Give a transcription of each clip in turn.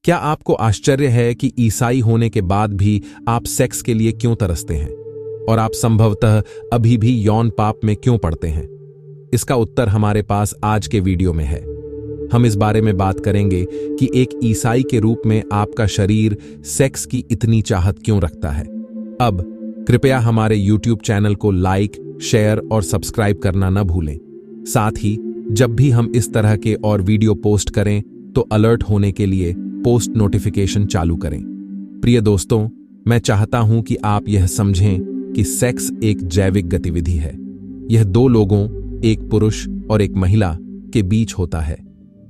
क्या आपको आश्चर्य है कि ईसाई होने के बाद भी आप सेक्स के लिए क्यों तरसते हैं और आप संभवतः अभी भी यौन पाप में क्यों पड़ते हैं? इसका उत्तर हमारे पास आज के वीडियो में है। हम इस बारे में बात करेंगे कि एक ईसाई के रूप में आपका शरीर सेक्स की इतनी चाहत क्यों रखता है। अब कृपया हमारे YouTube चैनल को लाइक, शेयर और सब्सक्राइब करना न भूलें। साथ ही जब भी हम इस तरह के और वीडियो पोस्ट करें तो अलर्ट होने के लिए पोस्ट नोटिफिकेशन चालू करें। प्रिय दोस्तों, मैं चाहता हूं कि आप यह समझें कि सेक्स एक जैविक गतिविधि है। यह दो लोगों, एक पुरुष और एक महिला के बीच होता है।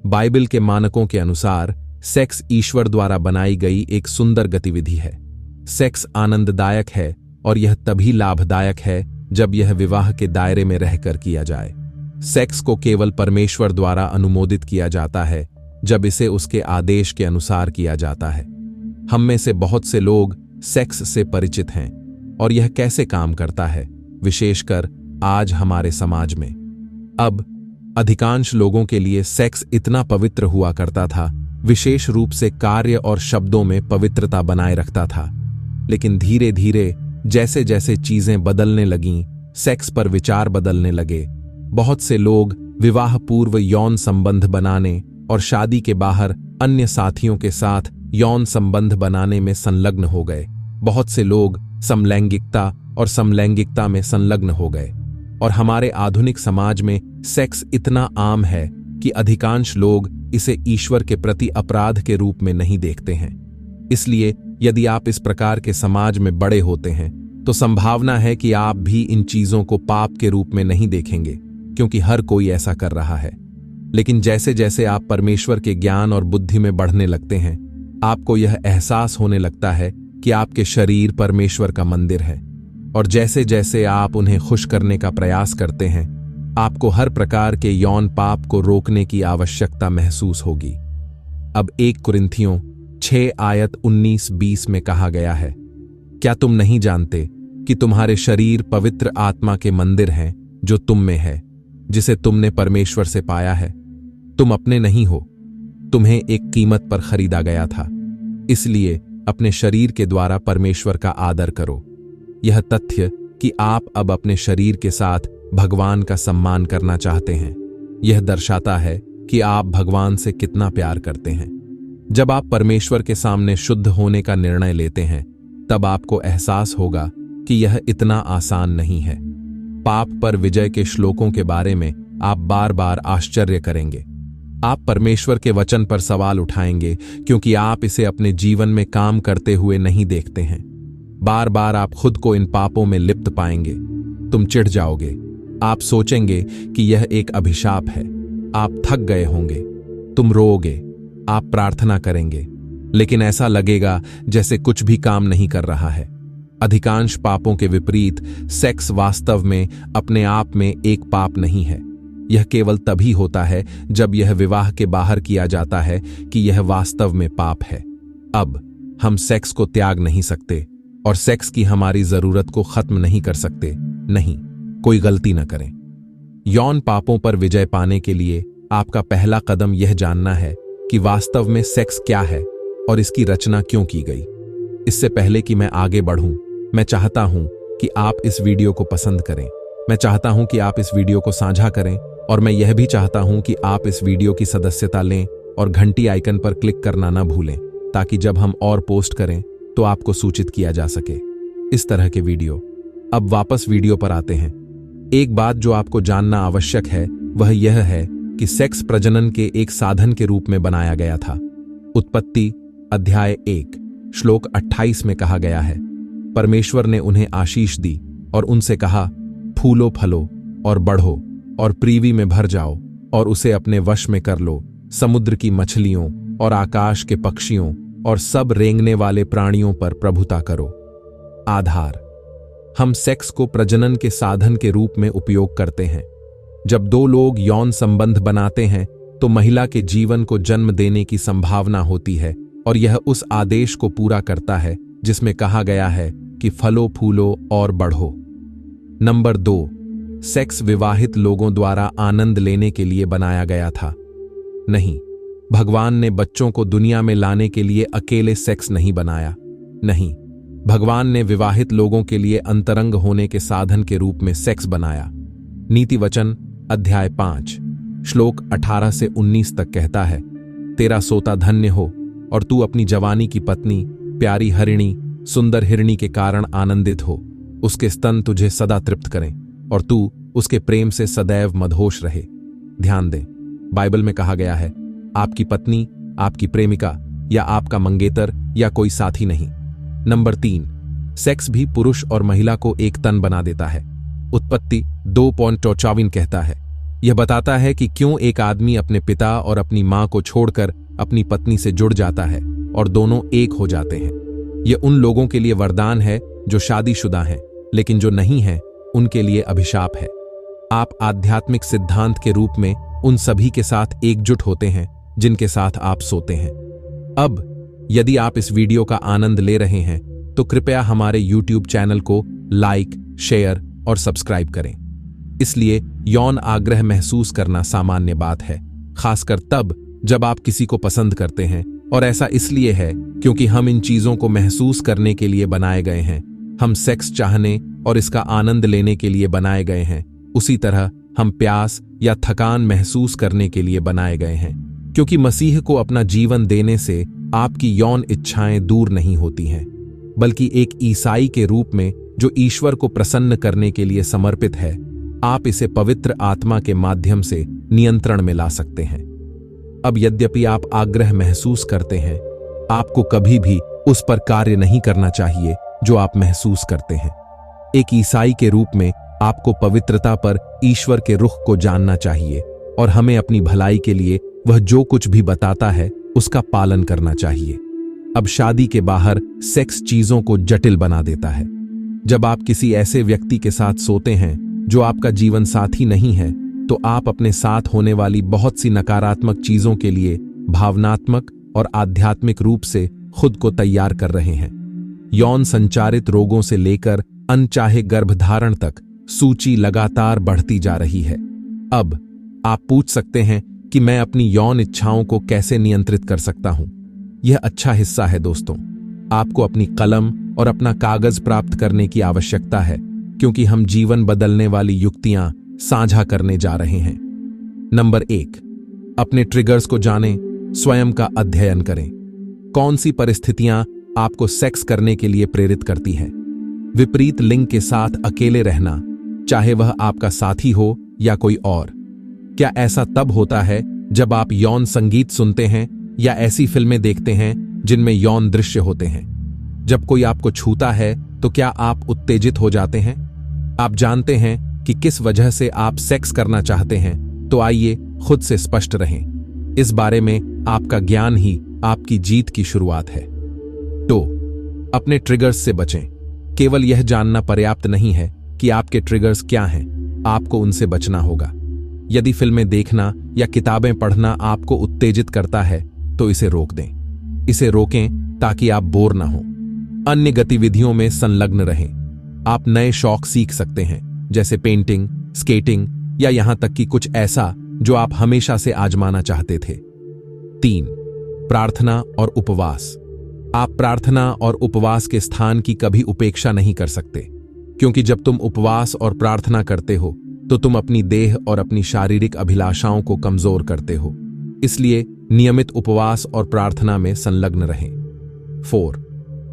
बाइबल के मानकों के अनुसार सेक्स ईश्वर द्वारा बनाई गई एक सुंदर गतिविधि है। सेक्स आनंददायक है और यह तभी लाभदायक है जब यह विवाह के दायरे में रहकर किया जाए। सेक्स को केवल परमेश्वर द्वारा अनुमोदित किया जाता है जब इसे उसके आदेश के अनुसार किया जाता है। हम में से बहुत से लोग सेक्स से परिचित हैं और यह कैसे काम करता है, विशेषकर आज हमारे समाज में। अब अधिकांश लोगों के लिए सेक्स इतना पवित्र हुआ करता था, विशेष रूप से कार्य और शब्दों में पवित्रता बनाए रखता था। लेकिन धीरे धीरे जैसे जैसे चीजें बदलने लगीं, सेक्स पर विचार बदलने लगे। बहुत से लोग विवाह पूर्व यौन संबंध बनाने और शादी के बाहर अन्य साथियों के साथ यौन संबंध बनाने में संलग्न हो गए। बहुत से लोग समलैंगिकता और समलैंगिकता में संलग्न हो गए और हमारे आधुनिक समाज में सेक्स इतना आम है कि अधिकांश लोग इसे ईश्वर के प्रति अपराध के रूप में नहीं देखते हैं। इसलिए यदि आप इस प्रकार के समाज में बड़े होते हैं तो संभावना है कि आप भी इन चीजों को पाप के रूप में नहीं देखेंगे, क्योंकि हर कोई ऐसा कर रहा है। लेकिन जैसे जैसे आप परमेश्वर के ज्ञान और बुद्धि में बढ़ने लगते हैं, आपको यह एहसास होने लगता है कि आपके शरीर परमेश्वर का मंदिर है, और जैसे जैसे आप उन्हें खुश करने का प्रयास करते हैं, आपको हर प्रकार के यौन पाप को रोकने की आवश्यकता महसूस होगी। अब 1 कुरिन्थियों 6 आयत 19-20 में कहा गया है, क्या तुम नहीं जानते कि तुम्हारे शरीर पवित्र आत्मा के मंदिर हैं जो तुम में है, जिसे तुमने परमेश्वर से पाया है? तुम अपने नहीं हो, तुम्हें एक कीमत पर खरीदा गया था। इसलिए अपने शरीर के द्वारा परमेश्वर का आदर करो। यह तथ्य कि आप अब अपने शरीर के साथ भगवान का सम्मान करना चाहते हैं, यह दर्शाता है कि आप भगवान से कितना प्यार करते हैं। जब आप परमेश्वर के सामने शुद्ध होने का निर्णय लेते हैं, तब आपको एहसास होगा कि यह इतना आसान नहीं है। पाप पर विजय के श्लोकों के बारे में आप बार बार आश्चर्य करेंगे। आप परमेश्वर के वचन पर सवाल उठाएंगे, क्योंकि आप इसे अपने जीवन में काम करते हुए नहीं देखते हैं। बार बार आप खुद को इन पापों में लिप्त पाएंगे। तुम चिढ़ जाओगे, आप सोचेंगे कि यह एक अभिशाप है। आप थक गए होंगे, तुम रोओगे, आप प्रार्थना करेंगे, लेकिन ऐसा लगेगा जैसे कुछ भी काम नहीं कर रहा है। अधिकांश पापों के विपरीत सेक्स वास्तव में अपने आप में एक पाप नहीं है। यह केवल तभी होता है जब यह विवाह के बाहर किया जाता है कि यह वास्तव में पाप है। अब हम सेक्स को त्याग नहीं सकते और सेक्स की हमारी जरूरत को खत्म नहीं कर सकते। नहीं, कोई गलती न करें। यौन पापों पर विजय पाने के लिए आपका पहला कदम यह जानना है कि वास्तव में सेक्स क्या है और इसकी रचना क्यों की गई। इससे पहले कि मैं आगे बढ़ूं, मैं चाहता हूं कि आप इस वीडियो को पसंद करें। मैं चाहता हूं कि आप इस वीडियो को साझा करें, और मैं यह भी चाहता हूं कि आप इस वीडियो की सदस्यता लें और घंटी आइकन पर क्लिक करना न भूलें, ताकि जब हम और पोस्ट करें तो आपको सूचित किया जा सके इस तरह के वीडियो। अब वापस वीडियो पर आते हैं। एक बात जो आपको जानना आवश्यक है वह यह है कि सेक्स प्रजनन के एक साधन के रूप में बनाया गया था। उत्पत्ति अध्याय 1 श्लोक 28 में कहा गया है, परमेश्वर ने उन्हें आशीष दी और उनसे कहा, फूलो फलो और बढ़ो और पृथ्वी में भर जाओ और उसे अपने वश में कर लो। समुद्र की मछलियों और आकाश के पक्षियों और सब रेंगने वाले प्राणियों पर प्रभुता करो। आधार: हम सेक्स को प्रजनन के साधन के रूप में उपयोग करते हैं। जब दो लोग यौन संबंध बनाते हैं तो महिला के जीवन को जन्म देने की संभावना होती है, और यह उस आदेश को पूरा करता है जिसमें कहा गया है कि फलो फूलो और बढ़ो। नंबर 2, सेक्स विवाहित लोगों द्वारा आनंद लेने के लिए बनाया गया था। नहीं, भगवान ने बच्चों को दुनिया में लाने के लिए अकेले सेक्स नहीं बनाया। नहीं, भगवान ने विवाहित लोगों के लिए अंतरंग होने के साधन के रूप में सेक्स बनाया। नीति वचन अध्याय 5 श्लोक 18 से 19 तक कहता है, तेरा सोता धन्य हो और तू अपनी जवानी की पत्नी प्यारी हरिणी सुंदर हिरणी के कारण आनंदित हो। उसके स्तन तुझे सदा तृप्त करें और तू उसके प्रेम से सदैव मदहोश रहे। ध्यान दें, बाइबल में कहा गया है आपकी पत्नी, आपकी प्रेमिका या आपका मंगेतर या कोई साथी नहीं। नंबर 3, सेक्स भी पुरुष और महिला को एक तन बना देता है। उत्पत्ति 2:54 कहता है, यह बताता है कि क्यों एक आदमी अपने पिता और अपनी मां को छोड़कर अपनी पत्नी से जुड़ जाता है और दोनों एक हो जाते हैं। यह उन लोगों के लिए वरदान है जो शादीशुदा हैं, लेकिन जो नहीं हैं उनके लिए अभिशाप है। आप आध्यात्मिक सिद्धांत के रूप में उन सभी के साथ एकजुट होते हैं जिनके साथ आप सोते हैं। अब यदि आप इस वीडियो का आनंद ले रहे हैं तो कृपया हमारे YouTube चैनल को लाइक, शेयर और सब्सक्राइब करें। इसलिए यौन आग्रह महसूस करना सामान्य बात है, खासकर तब जब आप किसी को पसंद करते हैं, और ऐसा इसलिए है क्योंकि हम इन चीजों को महसूस करने के लिए बनाए गए हैं। हम सेक्स चाहने और इसका आनंद लेने के लिए बनाए गए हैं। उसी तरह हम प्यास या थकान महसूस करने के लिए बनाए गए हैं, क्योंकि मसीह को अपना जीवन देने से आपकी यौन इच्छाएं दूर नहीं होती हैं, बल्कि एक ईसाई के रूप में जो ईश्वर को प्रसन्न करने के लिए समर्पित है, आप इसे पवित्र आत्मा के माध्यम से नियंत्रण में ला सकते हैं। अब यद्यपि आप आग्रह महसूस करते हैं, आपको कभी भी उस पर कार्य नहीं करना चाहिए जो आप महसूस करते हैं। एक ईसाई के रूप में आपको पवित्रता पर ईश्वर के रुख को जानना चाहिए और हमें अपनी भलाई के लिए वह जो कुछ भी बताता है उसका पालन करना चाहिए। अब शादी के बाहर सेक्स चीजों को जटिल बना देता है। जब आप किसी ऐसे व्यक्ति के साथ सोते हैं जो आपका जीवन साथी नहीं है, तो आप अपने साथ होने वाली बहुत सी नकारात्मक चीजों के लिए भावनात्मक और आध्यात्मिक रूप से खुद को तैयार कर रहे हैं। यौन संचारित रोगों से लेकर अनचाहे गर्भधारण तक सूची लगातार बढ़ती जा रही है। अब आप पूछ सकते हैं कि मैं अपनी यौन इच्छाओं को कैसे नियंत्रित कर सकता हूं। यह अच्छा हिस्सा है दोस्तों। आपको अपनी कलम और अपना कागज प्राप्त करने की आवश्यकता है, क्योंकि हम जीवन बदलने वाली युक्तियां साझा करने जा रहे हैं। नंबर 1, अपने ट्रिगर्स को जानें, स्वयं का अध्ययन करें। कौन सी परिस्थितियां आपको सेक्स करने के लिए प्रेरित करती हैं? विपरीत लिंग के साथ अकेले रहना, चाहे वह आपका साथी हो या कोई और। क्या ऐसा तब होता है जब आप यौन संगीत सुनते हैं या ऐसी फिल्में देखते हैं जिनमें यौन दृश्य होते हैं? जब कोई आपको छूता है तो क्या आप उत्तेजित हो जाते हैं? आप जानते हैं कि किस वजह से आप सेक्स करना चाहते हैं, तो आइए खुद से स्पष्ट रहें। इस बारे में आपका ज्ञान ही आपकी जीत की शुरुआत है। तो अपने ट्रिगर्स से बचें। केवल यह जानना पर्याप्त नहीं है कि आपके ट्रिगर्स क्या हैं, आपको उनसे बचना होगा। यदि फिल्में देखना या किताबें पढ़ना आपको उत्तेजित करता है, तो इसे रोक दें। इसे रोकें ताकि आप बोर ना हो। अन्य गतिविधियों में संलग्न रहें। आप नए शौक सीख सकते हैं, जैसे पेंटिंग, स्केटिंग या यहां तक कि कुछ ऐसा जो आप हमेशा से आजमाना चाहते थे। 3, प्रार्थना और उपवास। आप प्रार्थना और उपवास के स्थान की कभी उपेक्षा नहीं कर सकते, क्योंकि जब तुम उपवास और प्रार्थना करते हो तो तुम अपनी देह और अपनी शारीरिक अभिलाषाओं को कमजोर करते हो। इसलिए नियमित उपवास और प्रार्थना में संलग्न रहें। 4,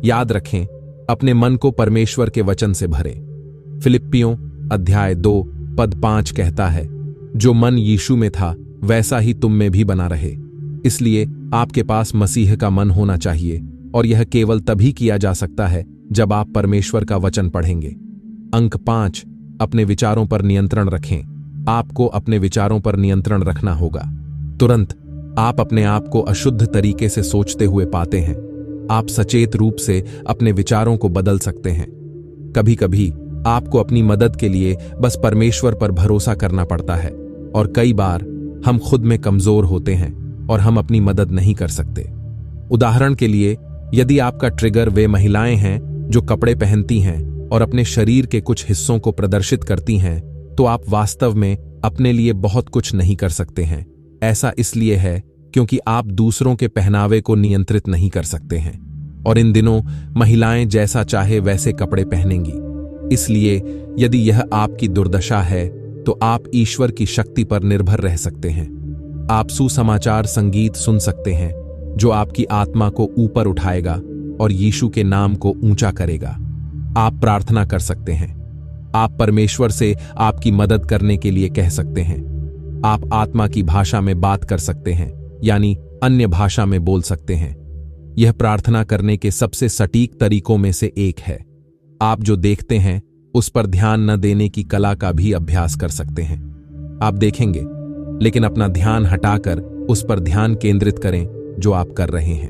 याद रखें, अपने मन को परमेश्वर के वचन से भरें। फिलिप्पियों अध्याय 2 पद 5 कहता है, जो मन यीशु में था वैसा ही तुम में भी बना रहे। इसलिए आपके पास मसीह का मन होना चाहिए, और यह केवल तभी किया जा सकता है जब आप परमेश्वर का वचन पढ़ेंगे। अंक 5, अपने विचारों पर नियंत्रण रखें। आपको अपने विचारों पर नियंत्रण रखना होगा। तुरंत आप अपने आप को अशुद्ध तरीके से सोचते हुए पाते हैं। आप सचेत रूप से अपने विचारों को बदल सकते हैं। कभी कभी आपको अपनी मदद के लिए बस परमेश्वर पर भरोसा करना पड़ता है, और कई बार हम खुद में कमजोर होते हैं और हम अपनी मदद नहीं कर सकते। उदाहरण के लिए, यदि आपका ट्रिगर वे महिलाएं हैं जो कपड़े पहनती हैं और अपने शरीर के कुछ हिस्सों को प्रदर्शित करती हैं, तो आप वास्तव में अपने लिए बहुत कुछ नहीं कर सकते हैं। ऐसा इसलिए है क्योंकि आप दूसरों के पहनावे को नियंत्रित नहीं कर सकते हैं और इन दिनों महिलाएं जैसा चाहे वैसे कपड़े पहनेंगी। इसलिए यदि यह आपकी दुर्दशा है तो आप ईश्वर की शक्ति पर निर्भर रह सकते हैं। आप सुसमाचार संगीत सुन सकते हैं जो आपकी आत्मा को ऊपर उठाएगा और यीशु के नाम को ऊंचा करेगा। आप प्रार्थना कर सकते हैं। आप परमेश्वर से आपकी मदद करने के लिए कह सकते हैं। आप आत्मा की भाषा में बात कर सकते हैं, यानी अन्य भाषा में बोल सकते हैं। यह प्रार्थना करने के सबसे सटीक तरीकों में से एक है। आप जो देखते हैं उस पर ध्यान न देने की कला का भी अभ्यास कर सकते हैं। आप देखेंगे, लेकिन अपना ध्यान हटाकर उस पर ध्यान केंद्रित करें जो आप कर रहे हैं।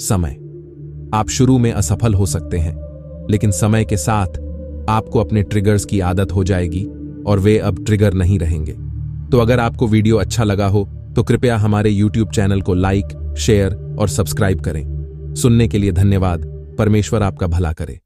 समय। आप शुरू में असफल हो सकते हैं, लेकिन समय के साथ आपको अपने ट्रिगर्स की आदत हो जाएगी और वे अब ट्रिगर नहीं रहेंगे। तो अगर आपको वीडियो अच्छा लगा हो तो कृपया हमारे YouTube चैनल को लाइक, शेयर और सब्सक्राइब करें। सुनने के लिए धन्यवाद। परमेश्वर आपका भला करे।